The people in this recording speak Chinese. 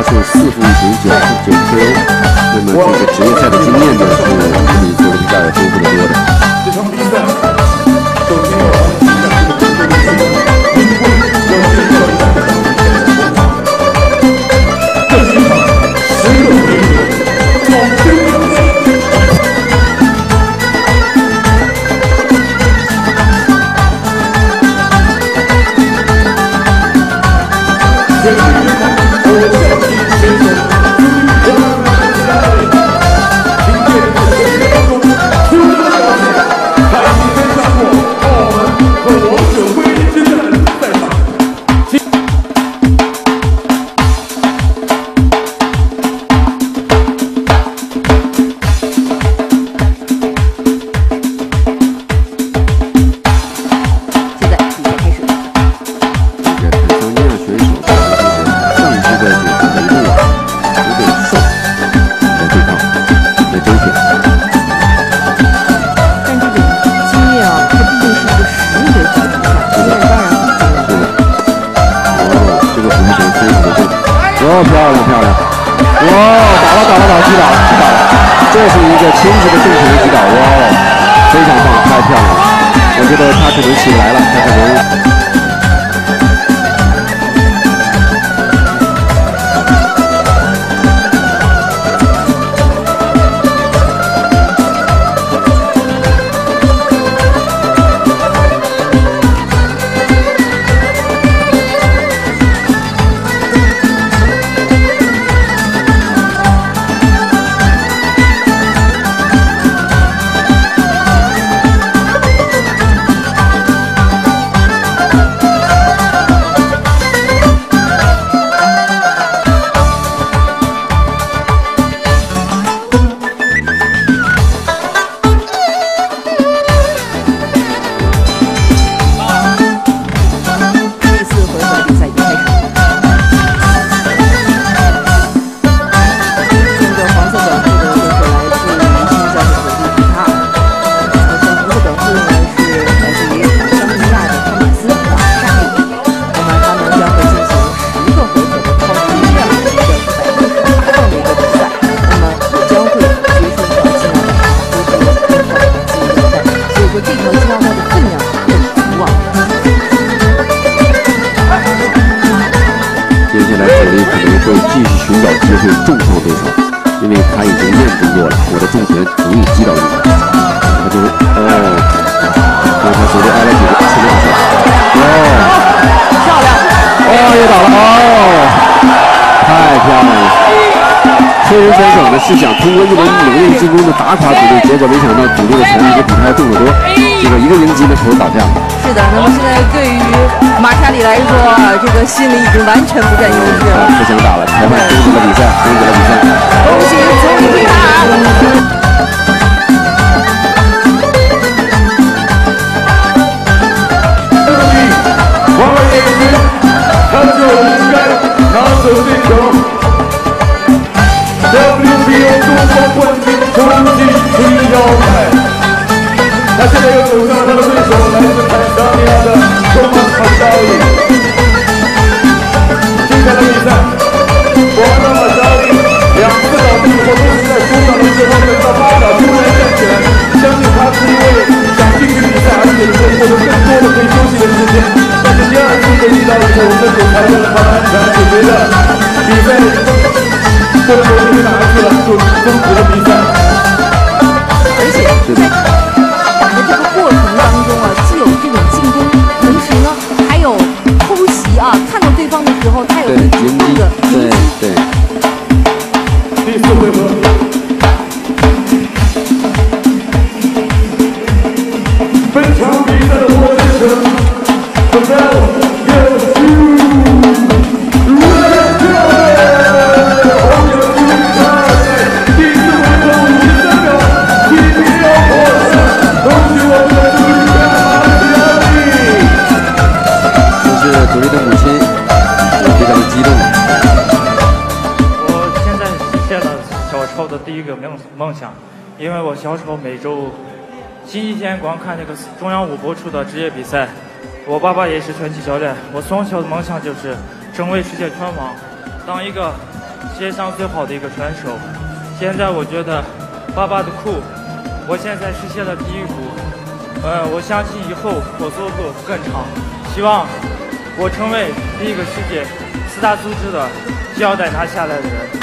是4负1平9 KO。那么这个职业赛的经验呢，是比佐罗皮卡尔丰富的多的。这场比赛首先要欢迎一下这个中国的新人，名贵要介绍一下这场比赛的国法。这是一场10个回合保证胜利。 漂亮漂亮！哇，打击倒了！这是一个亲自的正拳击倒，哇，非常棒，太漂亮了！我觉得他可能起不来了，他可能。 重创对手，因为他已经验证过了，我的重拳足以击倒你。他就刚才绝对挨了几个刺量手，漂亮！又倒了，太漂亮了！黑人选手呢是想通过一轮猛烈进攻的打垮主力，结果没想到主力的拳比他要重得多，结果一个迎击呢头倒下。是的，那么现在对于马查里来说，这个心里已经完全不占优势了。不想打了，裁判终止了比赛，恭喜佐罗皮卡尔！ 他就应该拿走这场 WBO 中国冠军终极金腰带。他现在又走向了他的对手，来自坦桑尼亚的托马斯·马沙里。精彩的比赛，我们的马沙里2次倒地以后都是在出场的时候等到8秒突然站起来，相信他是因为想继续比赛，而且能够获得更多的可以休息的时间。 但是第2次被击倒以后，我们的主裁问了他的安全，就觉得比赛不能够继续打下去了，就终止了比赛。而且在打的这个过程当中啊，既有这种进攻，同时呢还有偷袭啊，看到对方的时候，他有这个迎击。对。第4回合。 本场比赛的获胜者。 The battle goes to Red Dragon！ 红牛主场第4回合53秒，TKO获胜，恭喜我们的主力马沙里。这是主力的母亲，也非常的激动。我现在实现了小时候的第一个梦想，因为我小时候每周星期天观看那个中央5播出的职业比赛。 我爸爸也是拳击教练，我从小的梦想就是成为世界拳王，当一个世界上最好的一个选手。现在我觉得爸爸的酷，我现在实现了第一步。我相信以后我走路更长，希望我成为第一个世界4大组织的胶带拿下来的人。